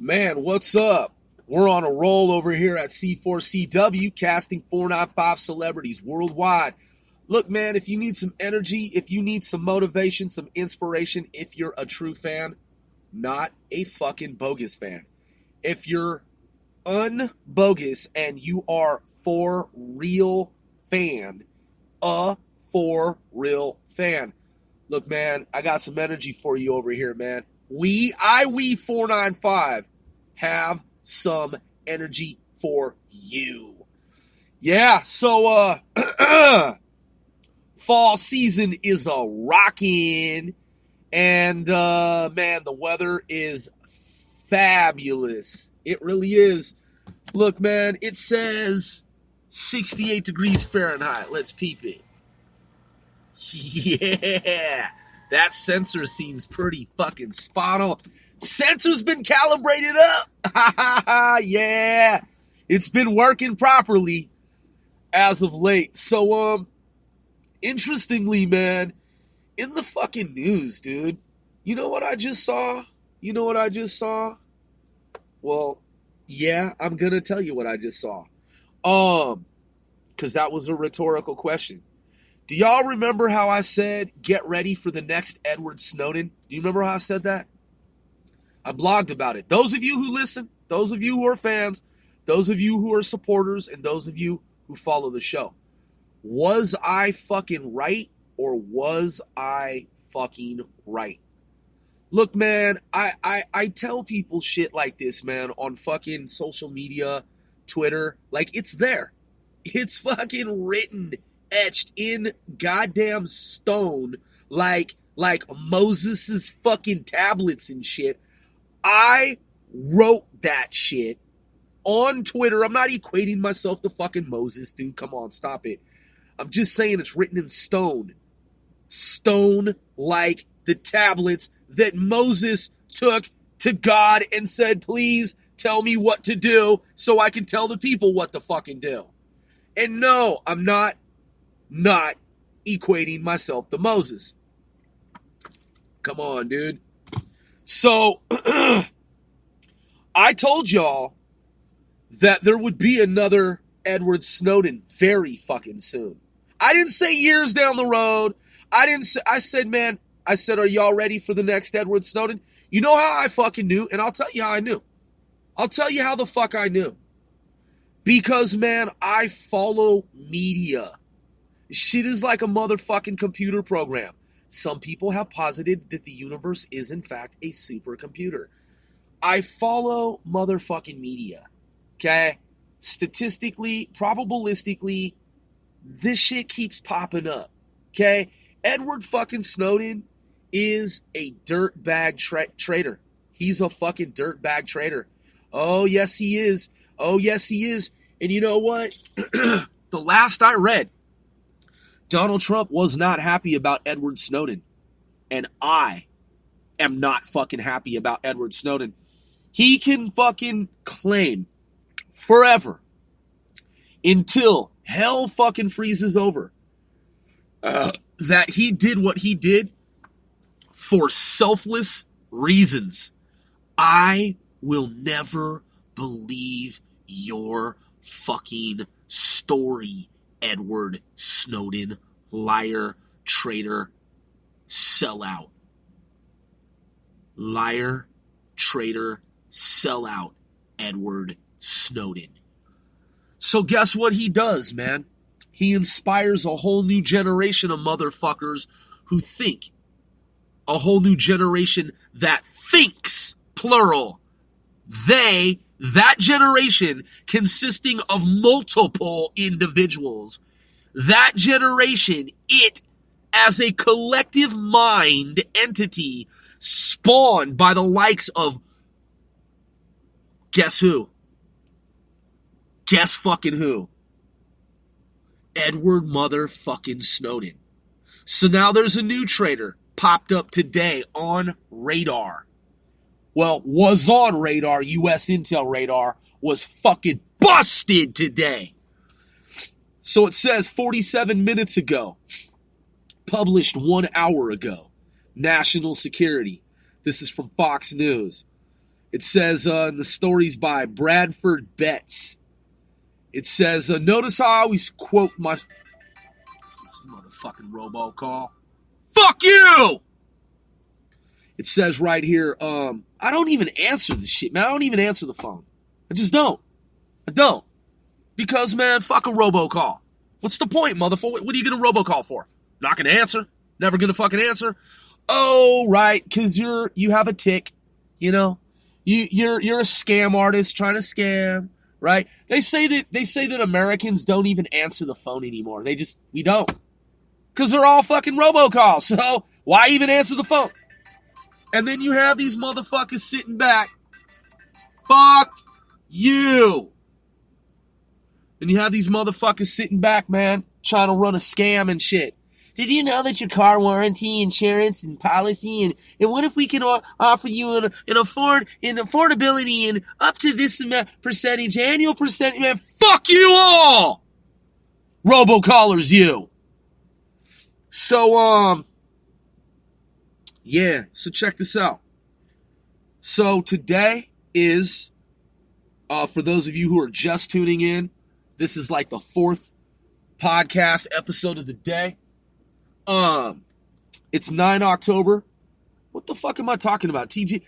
Man, what's up? We're on a roll over here at C4CW, casting 495 celebrities worldwide. Look, man, if you need some energy, if you need some motivation, some inspiration, if you're a true fan, not a fucking bogus fan. If you're unbogus and you are for real fan, a for real fan. Look, man, I got some energy for you over here, man. We 495 have some energy for you. Yeah, so fall season is a rockin', and man, the weather is fabulous. It really is. Look, man, it says 68 degrees Fahrenheit. Let's peep it. Yeah, that sensor seems pretty fucking spot on. Sensor's been calibrated up. Yeah, it's been working properly as of late. So, interestingly, man, in the fucking news, dude, you know what I just saw? Well, yeah, I'm gonna tell you what I just saw. Because that was a rhetorical question. Do y'all remember how I said, get ready for the next Edward Snowden? Do you remember how I said that? I blogged about it. Those of you who listen, those of you who are fans, those of you who are supporters, and those of you who follow the show. Was I fucking right, or was I fucking right? Look, man, I tell people shit like this, man, on fucking social media, Twitter. Like, it's there. It's fucking written, etched in goddamn stone, like Moses's fucking tablets and shit. I wrote that shit on Twitter. I'm not equating myself to fucking Moses, dude. Come on, stop it. I'm just saying it's written in stone. Stone like the tablets that Moses took to God and said, please tell me what to do so I can tell the people what to fucking do. And no, I'm not equating myself to Moses. Come on, dude. So, I told y'all that there would be another Edward Snowden very fucking soon. I didn't say years down the road. I said, are y'all ready for the next Edward Snowden? You know how I fucking knew? And I'll tell you how I knew. I'll tell you how the fuck I knew. Because, man, I follow media. Shit is like a motherfucking computer program. Some people have posited that the universe is, in fact, a supercomputer. I follow motherfucking media. Okay? Statistically, probabilistically, this shit keeps popping up. Okay? Edward fucking Snowden is a dirtbag traitor. He's a fucking dirtbag traitor. Oh, yes, he is. Oh, yes, he is. And you know what? The last I read, Donald Trump was not happy about Edward Snowden. And I am not fucking happy about Edward Snowden. He can fucking claim forever until hell fucking freezes over that he did what he did for selfless reasons. I will never believe your fucking story, Edward Snowden, liar, traitor, sellout. Liar, traitor, sellout, Edward Snowden. So guess what he does, man? He inspires a whole new generation of motherfuckers who think. A whole new generation that thinks, plural. That generation consisting of multiple individuals. That generation, it, as a collective mind entity, spawned by the likes of, guess who? Guess fucking who? Edward motherfucking Snowden. So now there's a new traitor popped up today on radar. Well, was on radar, U.S. Intel radar, was fucking busted today. So it says 47 minutes ago, published 1 hour ago, national security. This is from Fox News. It says, in the stories by Bradford Betts, it says, notice how I always quote my... This motherfucking robocall. Fuck you! It says right here, I don't even answer the shit, man. I don't even answer the phone. I just don't. I don't. Because, man, fuck a robocall. What's the point, motherfucker? What are you going to robocall for? Not going to answer. Never going to fucking answer. Oh, right, because you have a tick, you know. You're a scam artist trying to scam, right? They say that Americans don't even answer the phone anymore. We don't. Because they're all fucking robocalls. So why even answer the phone? And then you have these motherfuckers sitting back. Fuck you. And you have these motherfuckers sitting back, man, trying to run a scam and shit. Did you know that your car warranty, insurance, and policy, and what if we can offer you an affordability and up to this percentage, annual percentage? Man, fuck you all! Robocallers, you. So, yeah, so check this out. So today is, for those of you who are just tuning in, this is like the 4th podcast episode of the day. It's 9 October. What the fuck am I talking about? I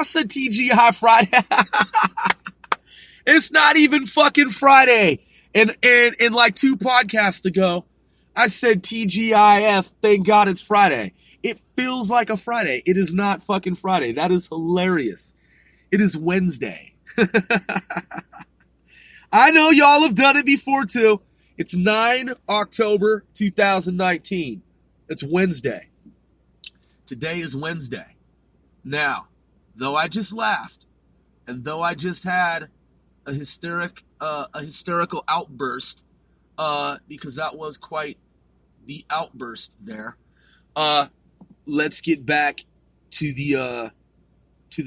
said TGI Friday. It's not even fucking Friday. And like 2 podcasts ago, I said TGIF, thank God it's Friday. It feels like a Friday. It is not fucking Friday. That is hilarious. It is Wednesday. I know y'all have done it before too. It's 9 October 2019. It's Wednesday. Today is Wednesday. Now, though I just laughed, and though I just had a hysterical outburst, because that was quite the outburst there. Let's get back to the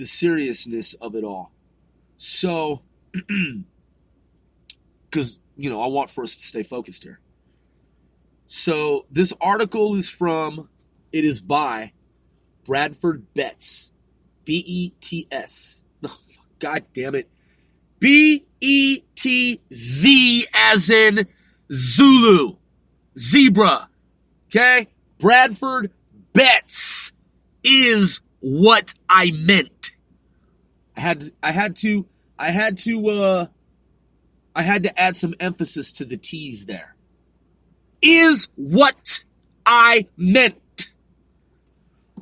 seriousness of it all. So, because I want for us to stay focused here. So this article is by Bradford Betts, B-E-T-S. Oh, God damn it. B-E-T-Z as in Zulu. Zebra. Okay? Bradford Betts is what I meant. I had to add some emphasis to the T's there. Is what I meant.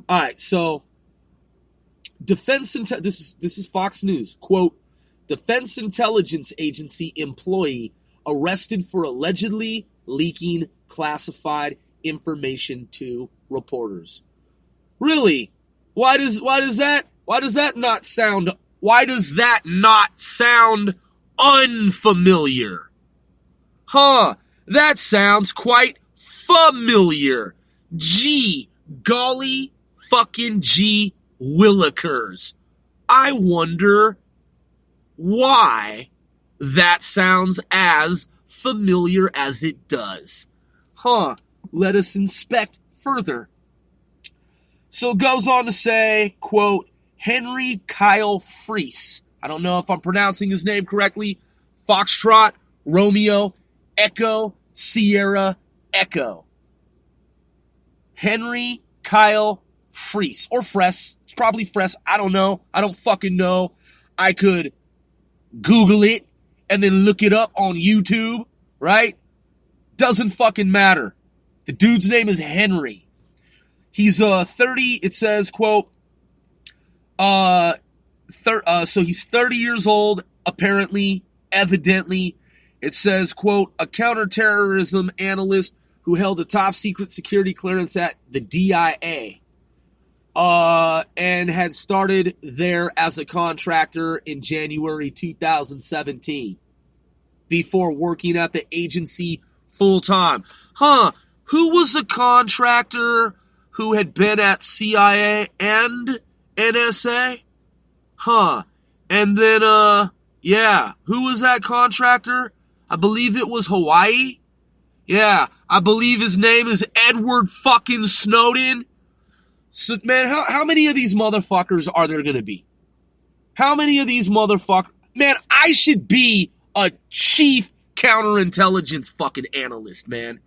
All right, so this is Fox News. Quote, Defense Intelligence Agency employee arrested for allegedly leaking classified information to reporters. Really? Why does that not sound unfamiliar? Huh, that sounds quite familiar. Gee, golly fucking gee willikers. I wonder why that sounds as familiar as it does. Huh, let us inspect further. So it goes on to say, quote, Henry Kyle Freese. I don't know if I'm pronouncing his name correctly. Foxtrot, Romeo, Echo, Sierra, Echo. Henry Kyle Freese. Or Fress. It's probably Fress. I don't know. I don't fucking know. I could Google it and then look it up on YouTube, right? Doesn't fucking matter. The dude's name is Henry. He's 30, it says, quote, so he's 30 years old, apparently, evidently. It says, quote, a counterterrorism analyst who held a top secret security clearance at the DIA, and had started there as a contractor in January 2017 before working at the agency full-time. Huh, who was a contractor who had been at CIA and NSA? Huh, and then, who was that contractor? I believe it was Hawaii. Yeah, I believe his name is Edward fucking Snowden. So, man, how many of these motherfuckers are there going to be? How many of these motherfuckers? Man, I should be a chief counterintelligence fucking analyst, man.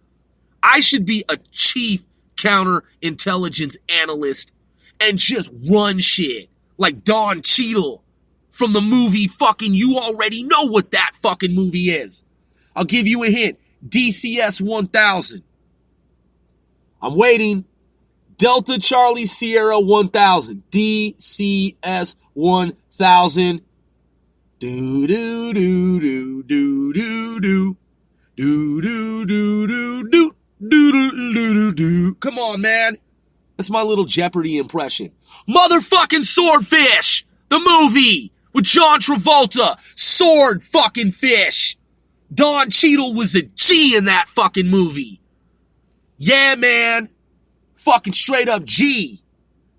I should be a chief counterintelligence analyst and just run shit like Don Cheadle from the movie fucking, you already know what that fucking movie is. I'll give you a hint. DCS 1000. I'm waiting. Delta Charlie Sierra 1000. DCS 1000. Do do do do do do do do do do do do do do do. Come on, man. That's my little Jeopardy impression. Motherfucking Swordfish, the movie with John Travolta. Sword fucking fish. Don Cheadle was a G in that fucking movie. Yeah, man. Fucking straight up G.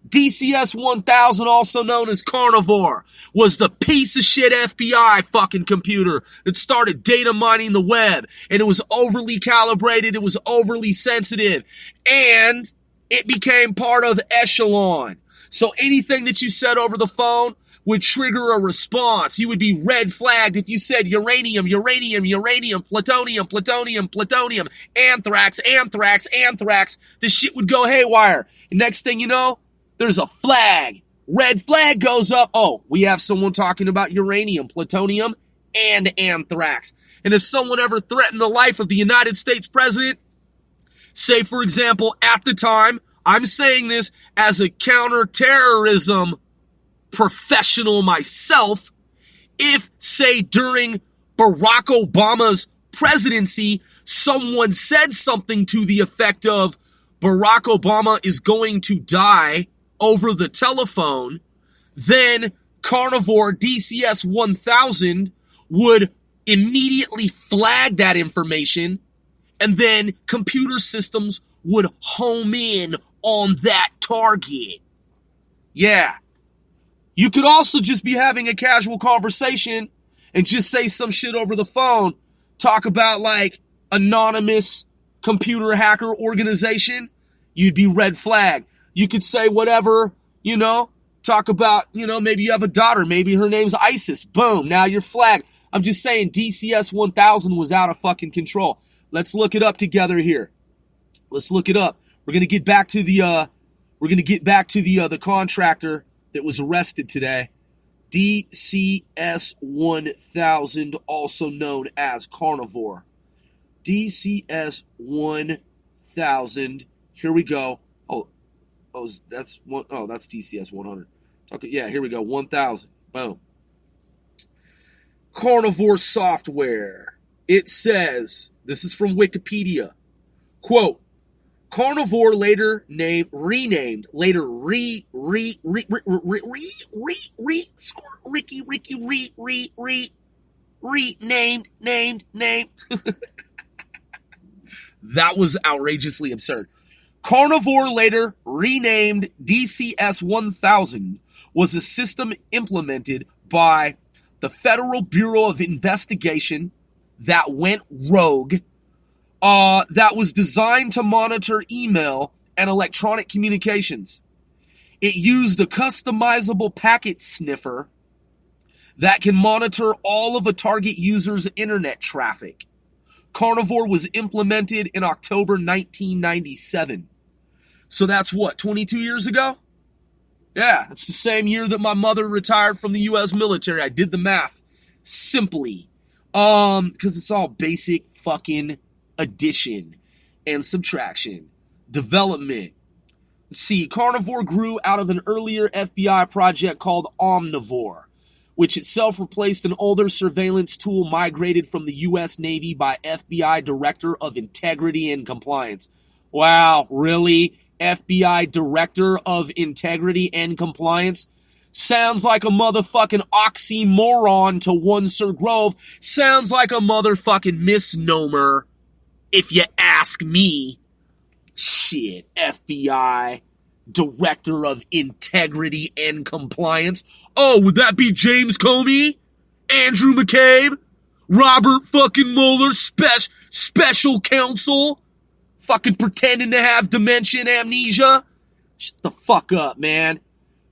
DCS 1000, also known as Carnivore, was the piece of shit FBI fucking computer that started data mining the web. And it was overly calibrated, it was overly sensitive, and it became part of Echelon. So anything that you said over the phone would trigger a response. You would be red flagged if you said uranium, uranium, uranium, plutonium, plutonium, plutonium, anthrax, anthrax, anthrax. The shit would go haywire. And next thing you know, there's a flag. Red flag goes up. Oh, we have someone talking about uranium, plutonium, and anthrax. And if someone ever threatened the life of the United States president, say, for example, at the time, I'm saying this as a counterterrorism professional myself, if, say, during Barack Obama's presidency, someone said something to the effect of, Barack Obama is going to die over the telephone, then Carnivore DCS 1000 would immediately flag that information, and then computer systems would home in on that target. Yeah. You could also just be having a casual conversation and just say some shit over the phone, talk about like anonymous computer hacker organization, you'd be red flag. You could say whatever, talk about, maybe you have a daughter, maybe her name's ISIS. Boom, now you're flagged. I'm just saying DCS 1000 was out of fucking control. Let's look it up together here. Let's look it up. We're going to get back to the the contractor that was arrested today. DCS 1000, also known as Carnivore. DCS 1000. Here we go. That's DCS 100. Yeah, here we go. 1000. Boom. Carnivore software. It says, this is from Wikipedia. Quote, Carnivore renamed That was outrageously absurd. Carnivore, later renamed DCS 1000, was a system implemented by the Federal Bureau of Investigation that went rogue, that was designed to monitor email and electronic communications. It used a customizable packet sniffer that can monitor all of a target user's internet traffic. Carnivore was implemented in October 1997. So that's what, 22 years ago? Yeah, it's the same year that my mother retired from the U.S. military. I did the math simply. Because it's all basic fucking addition and subtraction. Development. Let's see, Carnivore grew out of an earlier FBI project called Omnivore, which itself replaced an older surveillance tool migrated from the U.S. Navy by FBI Director of Integrity and Compliance. Wow, really? FBI Director of Integrity and Compliance? Sounds like a motherfucking oxymoron to one Sir Grove. Sounds like a motherfucking misnomer, if you ask me. Shit, FBI Director of Integrity and Compliance. Oh, would that be James Comey? Andrew McCabe? Robert fucking Mueller, special counsel? Fucking pretending to have dementia and amnesia? Shut the fuck up, man.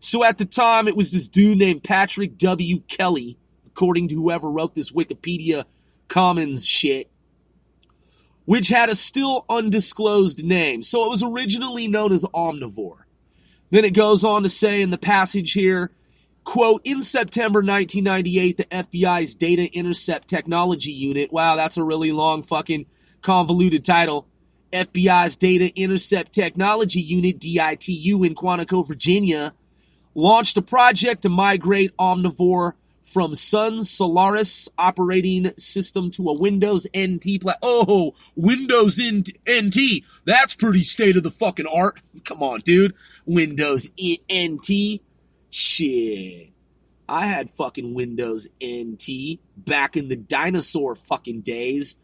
So at the time, it was this dude named Patrick W. Kelly, according to whoever wrote this Wikipedia Commons shit, which had a still undisclosed name. So it was originally known as Omnivore. Then it goes on to say in the passage here, quote, in September 1998, the FBI's Data Intercept Technology Unit, wow, that's a really long fucking convoluted title, FBI's Data Intercept Technology Unit, DITU, in Quantico, Virginia, launched a project to migrate Omnivore from Sun's Solaris operating system to a Windows NT Windows NT. That's pretty state of the fucking art. Come on, dude. Windows NT. Shit. I had fucking Windows NT back in the dinosaur fucking days.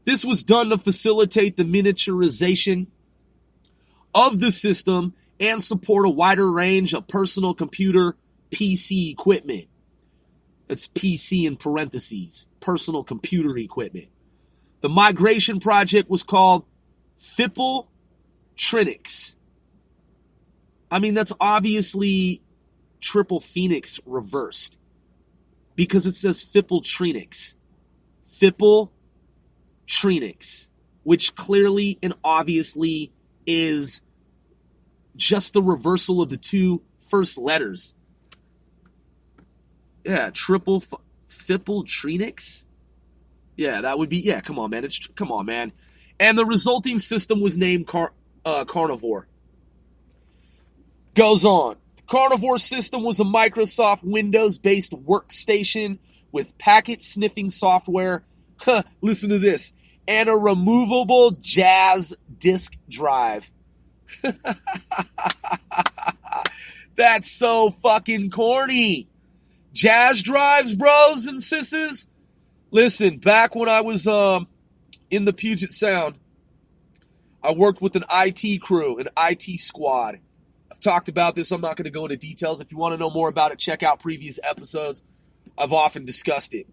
This was done to facilitate the miniaturization of the system and support a wider range of personal computer PC equipment. It's PC in parentheses, personal computer equipment. The migration project was called Fipple Trinix. I mean, that's obviously Triple Phoenix reversed because it says Fipple Trinix. Fipple Trinix, which clearly and obviously is just the reversal of the two first letters. Yeah, Fipple Trinix? Yeah, that would be, yeah, come on, man. Come on, man. And the resulting system was named Carnivore. Goes on. The Carnivore system was a Microsoft Windows-based workstation with packet-sniffing software, listen to this, and a removable Jazz disk drive. That's so fucking corny. Jazz drives, bros and sisses. Listen, back when I was in the Puget Sound, I worked with an IT crew, an IT squad. I've talked about this. I'm not going to go into details. If you want to know more about it, check out previous episodes. I've often discussed it.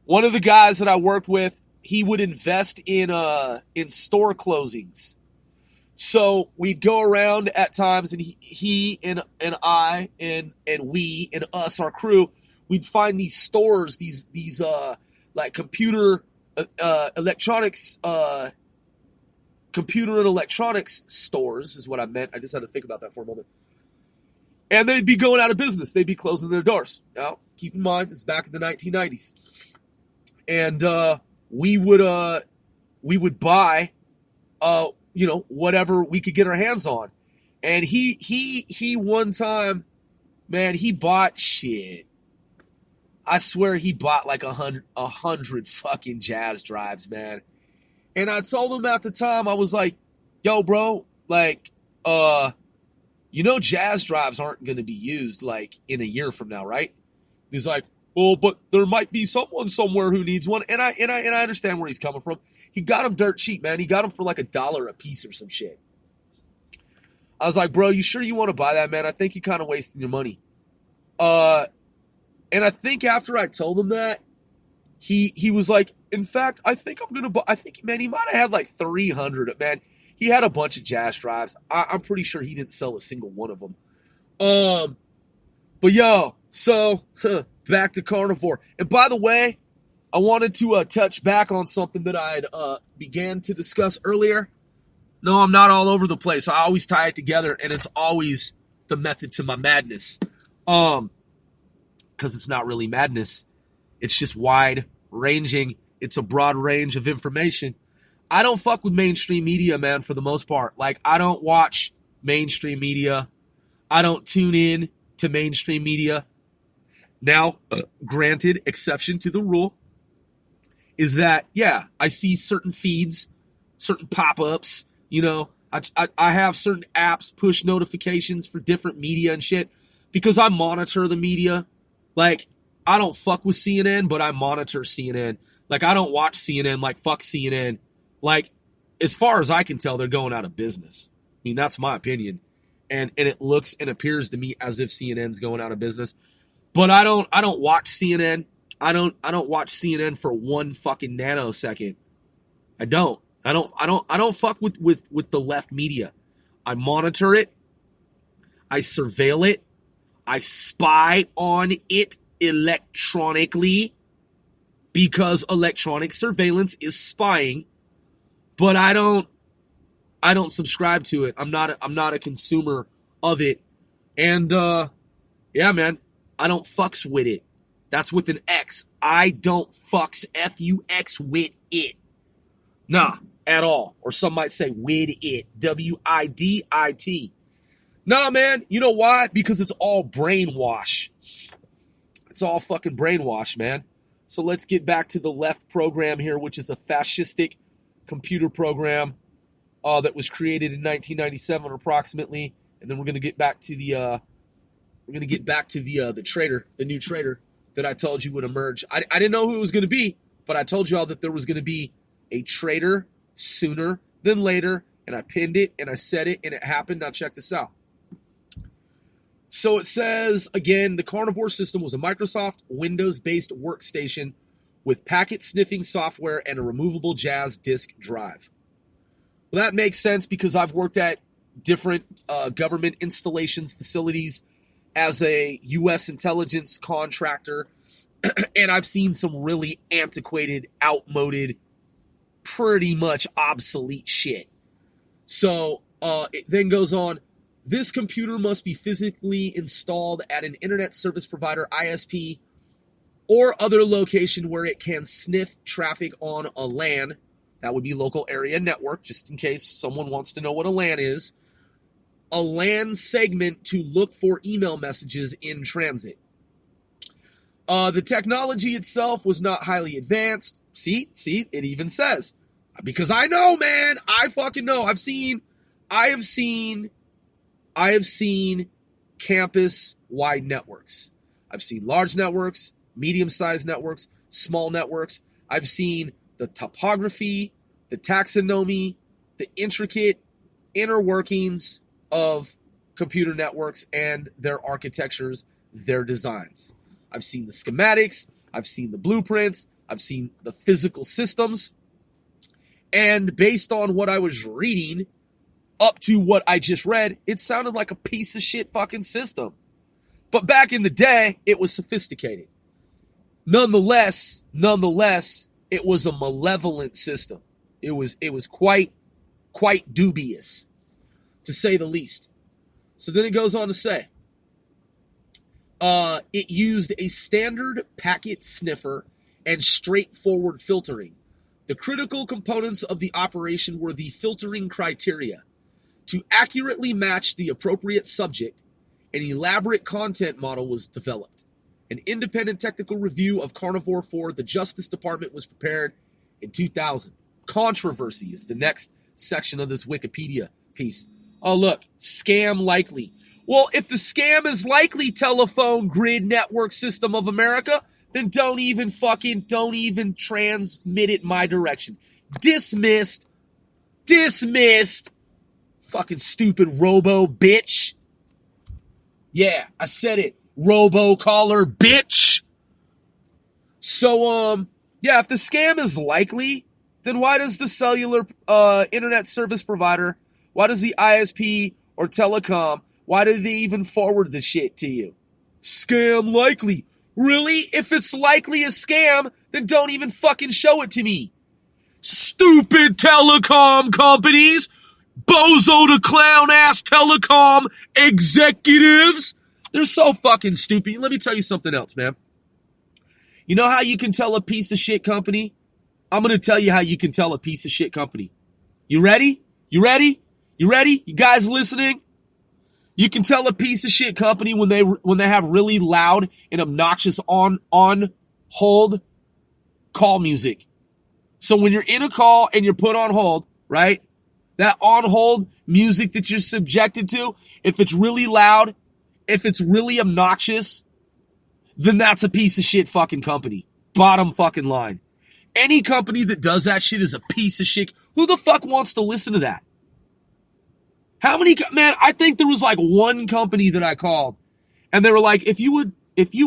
One of the guys that I worked with, he would invest in store closings. So we'd go around at times, and he and I and we and us, our crew, we'd find these stores, these like computer electronics, computer and electronics stores is what I meant. I just had to think about that for a moment. And they'd be going out of business. They'd be closing their doors. Now, keep in mind, it's back in the 1990s, and we would buy whatever we could get our hands on. And he one time, man, he bought shit. I swear he bought like 100 fucking Jazz drives, man. And I told him at the time, I was like, yo, bro, like, Jazz drives aren't going to be used like in a year from now, right? He's like, well, but there might be someone somewhere who needs one. And I understand where he's coming from. He got them dirt cheap, man. He got them for like $1 a piece or some shit. I was like, bro, you sure you want to buy that, man? I think you're kind of wasting your money. And I think after I told him that, he was like, in fact, I think I'm going to buy, I think, man, he might have had like 300. Man, he had a bunch of Jazz drives. I'm pretty sure he didn't sell a single one of them. But yo, so back to Carnivore. And by the way, I wanted to touch back on something that I had began to discuss earlier. No, I'm not all over the place. I always tie it together, and it's always the method to my madness. Because it's not really madness. It's just wide-ranging. It's a broad range of information. I don't fuck with mainstream media, man, for the most part. Like, I don't watch mainstream media. I don't tune in to mainstream media. Now, granted, exception to the rule is that, yeah, I see certain feeds, certain pop-ups, I have certain apps push notifications for different media and shit because I monitor the media. Like, I don't fuck with CNN, but I monitor CNN. Like, I don't watch CNN, like, fuck CNN. Like, as far as I can tell, they're going out of business. I mean, that's my opinion. And it looks and appears to me as if CNN's going out of business. But I don't watch CNN. I don't watch CNN for one fucking nanosecond. I don't fuck with the left media. I monitor it. I surveil it. I spy on it electronically because electronic surveillance is spying, but I don't subscribe to it. I'm not a consumer of it. And yeah, man, I don't fucks with it. That's with an X. I don't fucks F-U-X with it. Nah, at all. Or some might say with it. W-I-D-I-T. Nah, man. You know why? Because it's all brainwash. It's all fucking brainwash, man. So let's get back to the left program here, which is a fascistic computer program that was created in 1997 approximately. And then we're going to get back to the the traitor, the new traitor that I told you would emerge. I didn't know who it was going to be, but I told you all that there was going to be a traitor sooner than later, and I pinned it, and I said it, and it happened. Now check this out. So it says, again, the Carnivore system was a Microsoft Windows-based workstation with packet-sniffing software and a removable Jazz disk drive. Well, that makes sense because I've worked at different government installations, facilities, as a U.S. intelligence contractor, and I've seen some really antiquated, outmoded, pretty much obsolete shit. So it then goes on, this computer must be physically installed at an internet service provider, ISP, or other location where it can sniff traffic on a LAN. That would be local area network, just in case someone wants to know what a LAN is. A LAN segment to look for email messages in transit. The technology itself was not highly advanced. See, it even says. Because I know, man. I fucking know. I have seen campus-wide networks. I've seen large networks, medium-sized networks, small networks. I've seen the topography, the taxonomy, the intricate inner workings of computer networks and their architectures, their designs. I've seen the schematics, I've seen the blueprints, I've seen the physical systems, and based on what I was reading up to what I just read, it sounded like a piece of shit fucking system. But back in the day, it was sophisticated. Nonetheless, it was a malevolent system. It was quite dubious, to say the least. So then it goes on to say, it used a standard packet sniffer and straightforward filtering. The critical components of the operation were the filtering criteria. To accurately match the appropriate subject, an elaborate content model was developed. An independent technical review of Carnivore for the Justice Department was prepared in 2000. Controversy is the next section of this Wikipedia piece. Oh, look, scam likely. Well, if the scam is likely telephone grid network system of America, then don't even transmit it my direction. Dismissed. Fucking stupid robo bitch. Yeah, I said it. Robo caller bitch. So, yeah, if the scam is likely, then why does the cellular internet service provider, why does the ISP or telecom, why do they even forward the shit to you? Scam likely. Really? If it's likely a scam, then don't even fucking show it to me. Stupid telecom companies. Bozo to clown ass telecom executives. They're so fucking stupid. Let me tell you something else, man. You know how you can tell a piece of shit company? I'm going to tell you how you can tell a piece of shit company. You ready? You guys listening? You can tell a piece of shit company when they have really loud and obnoxious on hold call music. So when you're in a call and you're put on hold, right? That on hold music that you're subjected to, if it's really loud, if it's really obnoxious, then that's a piece of shit fucking company. Bottom fucking line. Any company that does that shit is a piece of shit. Who the fuck wants to listen to that? Man, I think there was like one company that I called and they were like, if you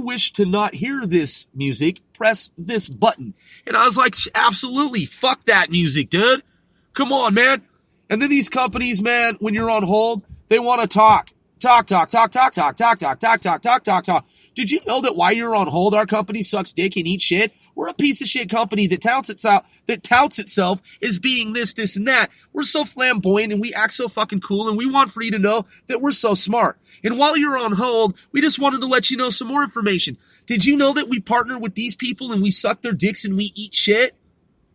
wish to not hear this music, press this button. And I was like, absolutely. Fuck that music, dude. Come on, man. And then these companies, man, when you're on hold, they want to talk Talk, talk, talk, talk, talk, talk, talk, talk, talk, talk, talk, talk. Did you know that while you're on hold, our company sucks dick and eats shit? We're a piece of shit company that touts itself as being this, this, and that. We're so flamboyant and we act so fucking cool, and we want for you to know that we're so smart. And while you're on hold, we just wanted to let you know some more information. Did you know that we partner with these people and we suck their dicks and we eat shit?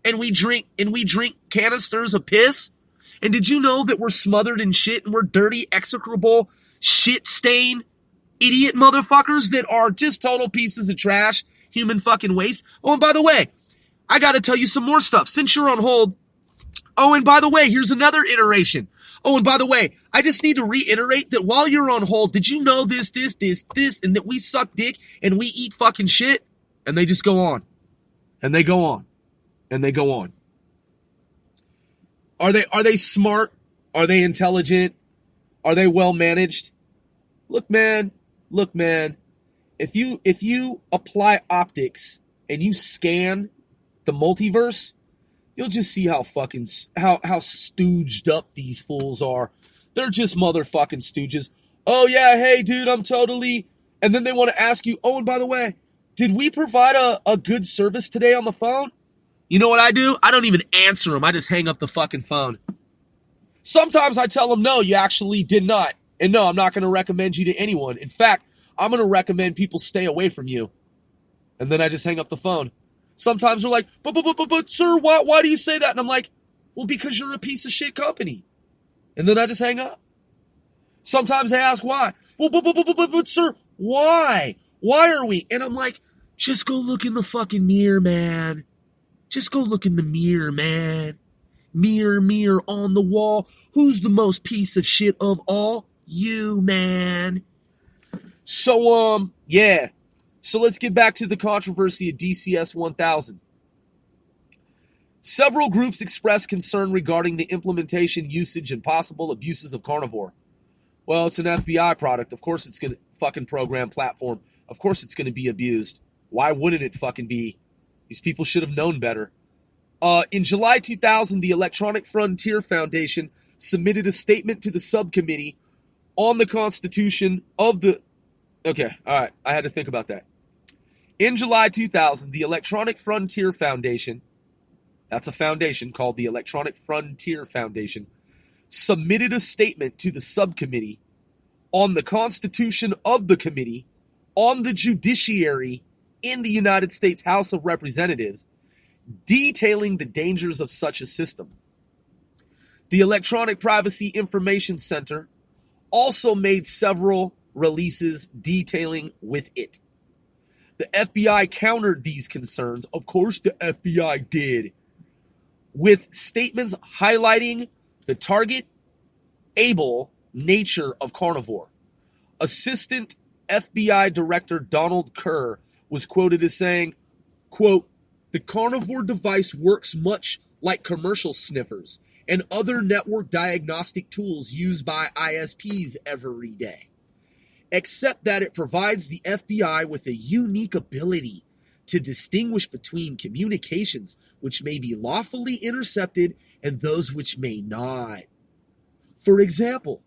And we drink canisters of piss? And did you know that we're smothered in shit and we're dirty, execrable, shit-stained idiot motherfuckers that are just total pieces of trash, human fucking waste? Oh, and by the way, I got to tell you some more stuff since you're on hold. Oh, and by the way, here's another iteration. Oh, and by the way, I just need to reiterate that while you're on hold, did you know this, and that we suck dick and we eat fucking shit? And they just go on. And they go on. And they go on. Are they smart? Are they intelligent? Are they well managed? Look, man. If you apply optics and you scan the multiverse, you'll just see how stooged up these fools are. They're just motherfucking stooges. Oh yeah, hey dude, I'm totally. And then they want to ask you, oh, and by the way, did we provide a good service today on the phone? You know what I do? I don't even answer them. I just hang up the fucking phone. Sometimes I tell them, no, you actually did not. And no, I'm not going to recommend you to anyone. In fact, I'm going to recommend people stay away from you. And then I just hang up the phone. Sometimes they're like, but sir, why do you say that? And I'm like, well, because you're a piece of shit company. And then I just hang up. Sometimes they ask why. Well, but sir, why? Why are we? And I'm like, just go look in the fucking mirror, man. Just go look in the mirror, man. Mirror, mirror on the wall. Who's the most piece of shit of all? You, man. So, yeah. So let's get back to the controversy of DCS 1000. Several groups expressed concern regarding the implementation, usage, and possible abuses of Carnivore. Well, it's an FBI product. Of course it's going to fucking program platform. Of course it's going to be abused. Why wouldn't it fucking be? These people should have known better. In July 2000, the Electronic Frontier Foundation submitted a statement to the subcommittee on the Constitution of the... Okay, all right, I had to think about that. In July 2000, the Electronic Frontier Foundation, that's a foundation called the Electronic Frontier Foundation, submitted a statement to the subcommittee on the Constitution of the Committee on the Judiciary in the United States House of Representatives, detailing the dangers of such a system. The Electronic Privacy Information Center also made several releases detailing with it. The FBI countered these concerns, of course the FBI did, with statements highlighting the target-able nature of Carnivore. Assistant FBI Director Donald Kerr was quoted as saying, quote, "The Carnivore device works much like commercial sniffers and other network diagnostic tools used by ISPs every day, except that it provides the FBI with a unique ability to distinguish between communications which may be lawfully intercepted and those which may not. For example,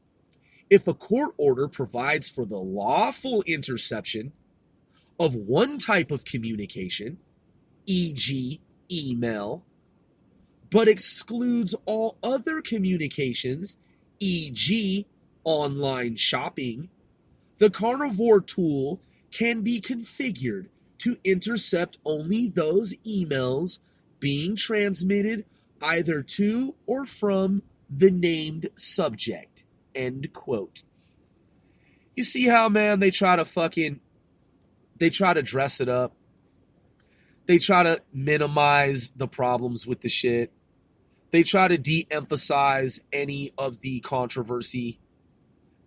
if a court order provides for the lawful interception of one type of communication, e.g., email, but excludes all other communications, e.g., online shopping, the Carnivore tool can be configured to intercept only those emails being transmitted either to or from the named subject." End quote. You see how, man, they try to dress it up. They try to minimize the problems with the shit. They try to de-emphasize any of the controversy.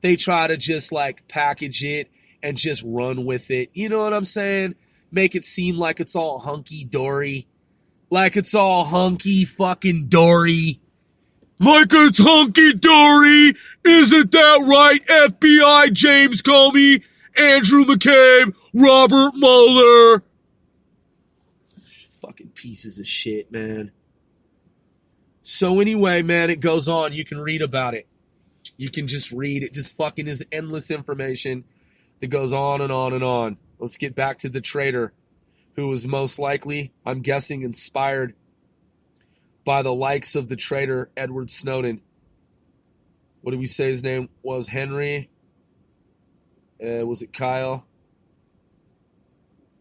They try to just like package it and just run with it. You know what I'm saying? Make it seem like it's all hunky-dory. Like it's all hunky fucking dory. Like it's hunky-dory. Isn't that right, FBI James Comey, Andrew McCabe, Robert Mueller? Fucking pieces of shit, man. So anyway, man, it goes on. You can read about it. You can just read. It just fucking is endless information that goes on and on and on. Let's get back to the traitor, who was most likely, I'm guessing, inspired by the likes of the traitor Edward Snowden. What did we say his name was? Henry? Was it Kyle?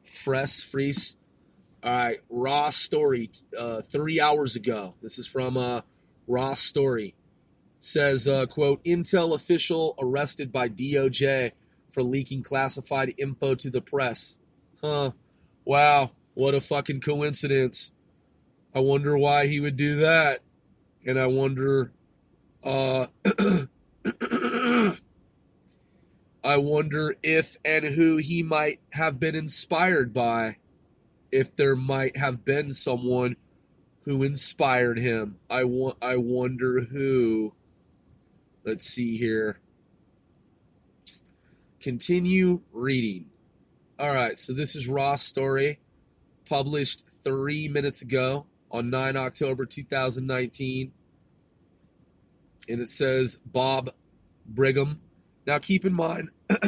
Fries? All right, Raw Story, 3 hours ago. This is from Raw Story. It says, quote, Intel official arrested by DOJ for leaking classified info to the press. Huh. Wow, what a fucking coincidence. I wonder why he would do that. And I wonder, I wonder if and who he might have been inspired by. If there might have been someone who inspired him. I wonder who. Let's see here. Continue reading. All right, so this is Raw Story, published 3 minutes ago on 9 October 2019. And it says Bob Brigham. Now keep in mind, there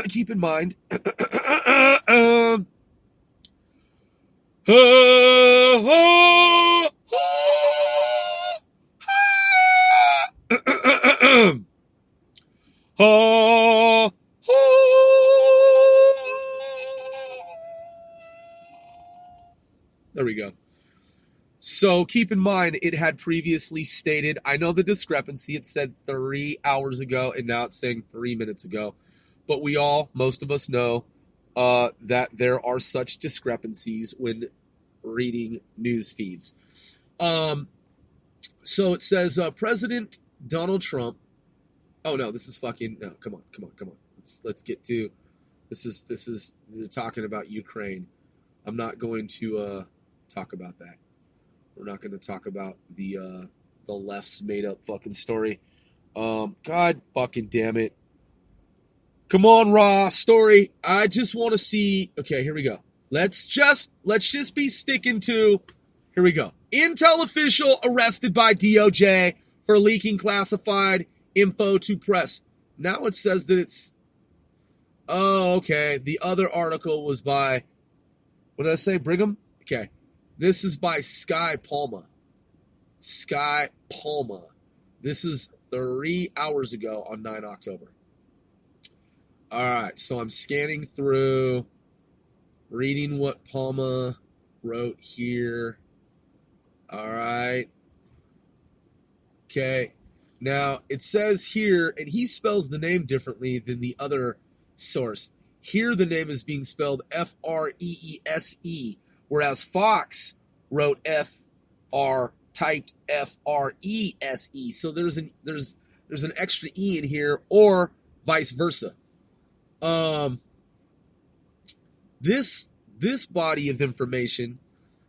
we go. So keep in mind, it had previously stated, I know the discrepancy, it said 3 hours ago, and now it's saying 3 minutes ago. But most of us know that there are such discrepancies when reading news feeds. So it says President Donald Trump. Oh no, this is fucking no. Come on. Let's get to this is they're talking about Ukraine. I'm not going to talk about that. We're not going to talk about the left's made up fucking story. God fucking damn it. Come on, Raw Story. I just want to see. Okay, here we go. Let's just be sticking to. Here we go. Intel official arrested by DOJ for leaking classified info to press. Now it says that it's. Oh, okay. The other article was by. What did I say? Brigham? Okay. This is by Sky Palma. Sky Palma. This is 3 hours ago on 9 October. All right, so I'm scanning through, reading what Palma wrote here. All right. Okay. Now, it says here, and he spells the name differently than the other source. Here, the name is being spelled Freese, whereas Fox wrote typed Frese. So there's an extra E in here, or vice versa. This body of information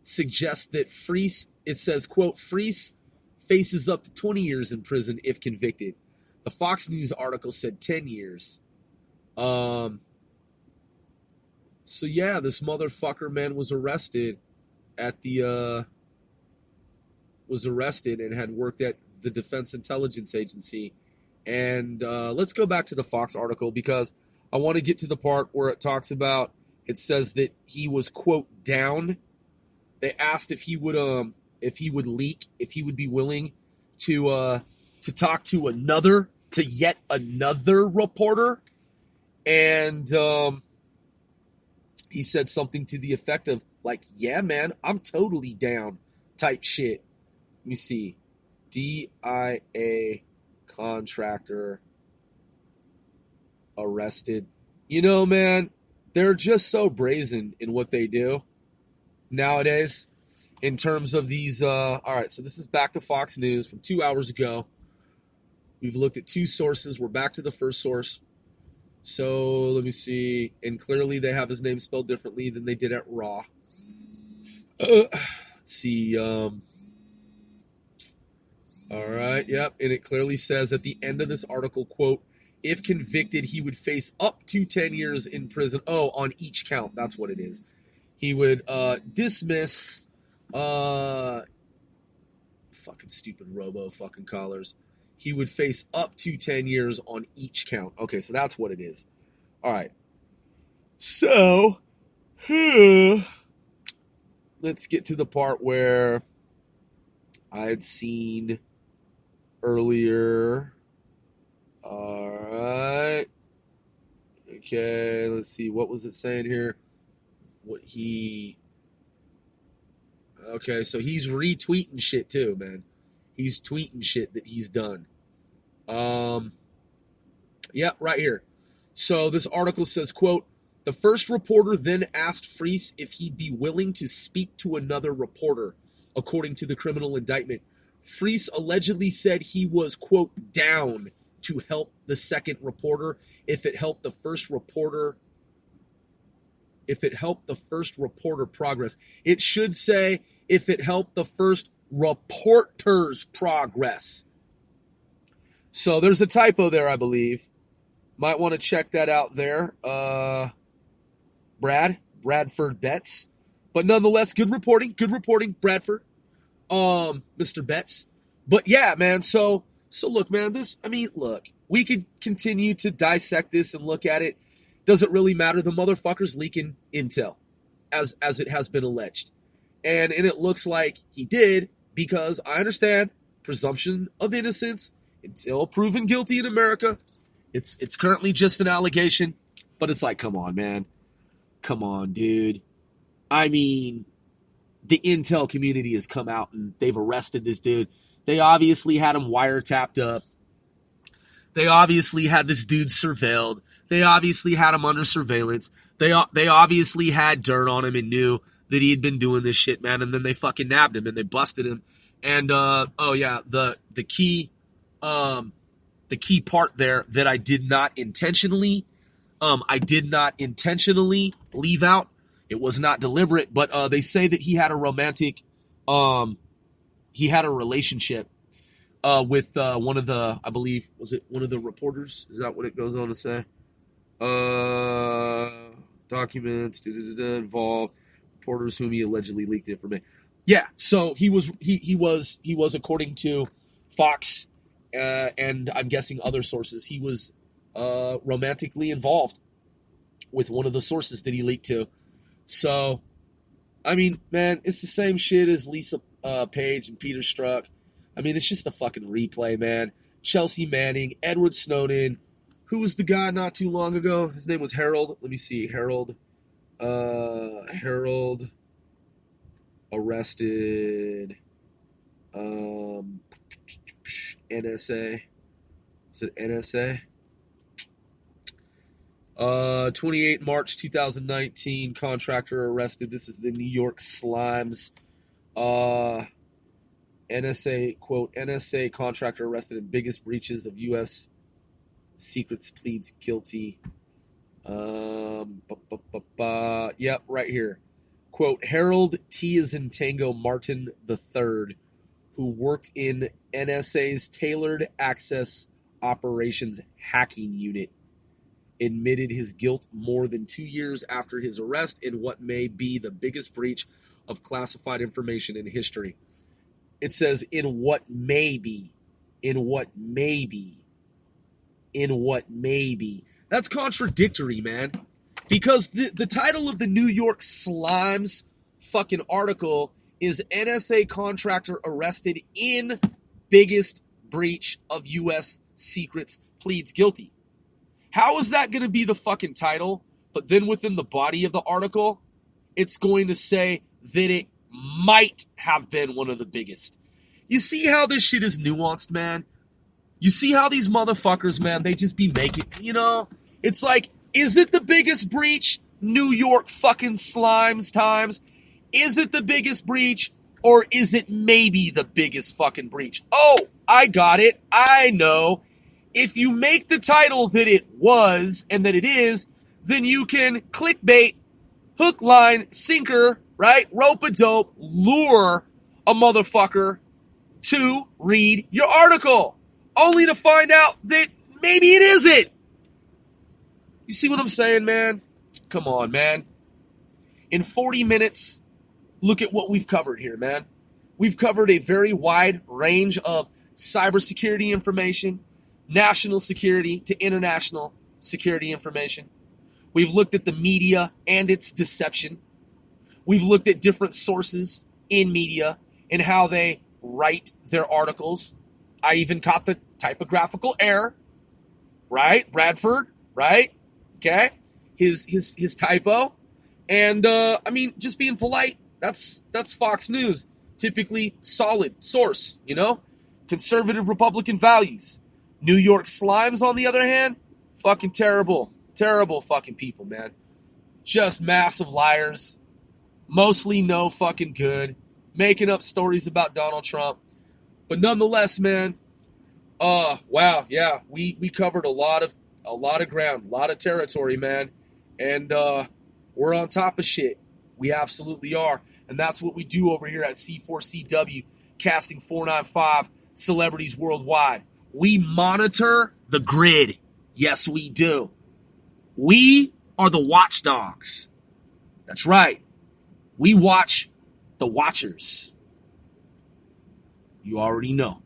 suggests that Fries, it says, quote, Fries faces up to 20 years in prison if convicted. The Fox News article said 10 years. So yeah, this motherfucker, man, was arrested and had worked at the Defense Intelligence Agency. And let's go back to the Fox article, because I want to get to the part where it talks about, it says that he was, quote, down. They asked if he would leak, if he would be willing to talk to yet another reporter. And he said something to the effect of, like, yeah, man, I'm totally down type shit. Let me see. DIA contractor arrested. You know, man, they're just so brazen in what they do nowadays in terms of these. All right, so this is back to Fox News from 2 hours ago. We've looked at two sources. We're back to the first source. So let me see. And clearly they have his name spelled differently than they did at Raw. Let's see. All right, yep. And it clearly says at the end of this article, quote, if convicted, he would face up to 10 years in prison. Oh, on each count. That's what it is. He would dismiss fucking stupid robo fucking callers. he would face up to 10 years on each count. Okay, so that's what it is. All right. So, let's get to the part where I had seen earlier. All right. Okay, let's see. What was it saying here? Okay, so he's retweeting shit too, man. He's tweeting shit that he's done. Yeah, right here. So this article says, quote, the first reporter then asked Freese if he'd be willing to speak to another reporter, according to the criminal indictment. Freese allegedly said he was, quote, down to help the second reporter if it helped the first reporter progress. It should say if it helped the first reporter's progress. So there's a typo there, I believe. Might want to check that out there. Bradford Betts. But nonetheless, good reporting, Bradford. Mr. Betts. But yeah, man, so look, man, look, we could continue to dissect this and look at it. Doesn't really matter. The motherfucker's leaking intel, as it has been alleged. And it looks like he did, because I understand presumption of innocence until proven guilty in America. It's currently just an allegation, but it's like, come on, man. Come on, dude. I mean, the intel community has come out and they've arrested this dude. They obviously had him wiretapped up. They obviously had this dude surveilled. They obviously had him under surveillance. They obviously had dirt on him and knew that he had been doing this shit, man. And then they fucking nabbed him and they busted him. And the key part there that I did not intentionally leave out. It was not deliberate, but they say that he had a relationship with one of the, I believe, was it one of the reporters? Is that what it goes on to say? Documents involved reporters whom he allegedly leaked the information. Yeah, so he was according to Fox and I'm guessing other sources, he was romantically involved with one of the sources that he leaked to. So, I mean, man, it's the same shit as Lisa Page and Peter Strzok. I mean, it's just a fucking replay, man. Chelsea Manning, Edward Snowden. Who was the guy not too long ago? His name was Harold. Let me see. Harold arrested. NSA. Is it NSA? 28 March 2019, contractor arrested. This is the New York Slimes. NSA, quote, NSA contractor arrested in biggest breaches of U.S. secrets, pleads guilty. Yep, right here. Quote, Harold T. as in Tango Martin III, who worked in NSA's Tailored Access Operations Hacking Unit, admitted his guilt more than 2 years after his arrest in what may be the biggest breach of classified information in history. It says, in what may be. That's contradictory, man. Because the title of the New York Slimes fucking article is NSA contractor arrested in biggest breach of U.S. secrets, pleads guilty. How is that going to be the fucking title? But then within the body of the article, it's going to say that it might have been one of the biggest. You see how this shit is nuanced, man? You see how these motherfuckers, man, they just be making, it's like, is it the biggest breach? New York fucking Slimes times. Is it the biggest breach? Or is it maybe the biggest fucking breach? Oh, I got it. I know. If you make the title that it was and that it is, then you can clickbait, hook, line, sinker, right? Rope-a-dope, lure a motherfucker to read your article, only to find out that maybe it isn't. You see what I'm saying, man? Come on, man. In 40 minutes, look at what we've covered here, man. We've covered a very wide range of cybersecurity information, national security to international security information. We've looked at the media and its deception. We've looked at different sources in media and how they write their articles. I even caught the typographical error, right? Bradford, right? Okay. His typo. And, I mean, just being polite, that's Fox News. Typically solid source, you know? Conservative Republican values. New York Slimes, on the other hand, fucking terrible. Terrible fucking people, man. Just massive liars. Mostly no fucking good. Making up stories about Donald Trump. But nonetheless, man, wow, yeah, we covered a lot of ground, a lot of territory, man. And we're on top of shit. We absolutely are. And that's what we do over here at C4CW, Casting 495, Celebrities Worldwide. We monitor the grid. Yes, we do. We are the watchdogs. That's right. We watch the watchers. You already know.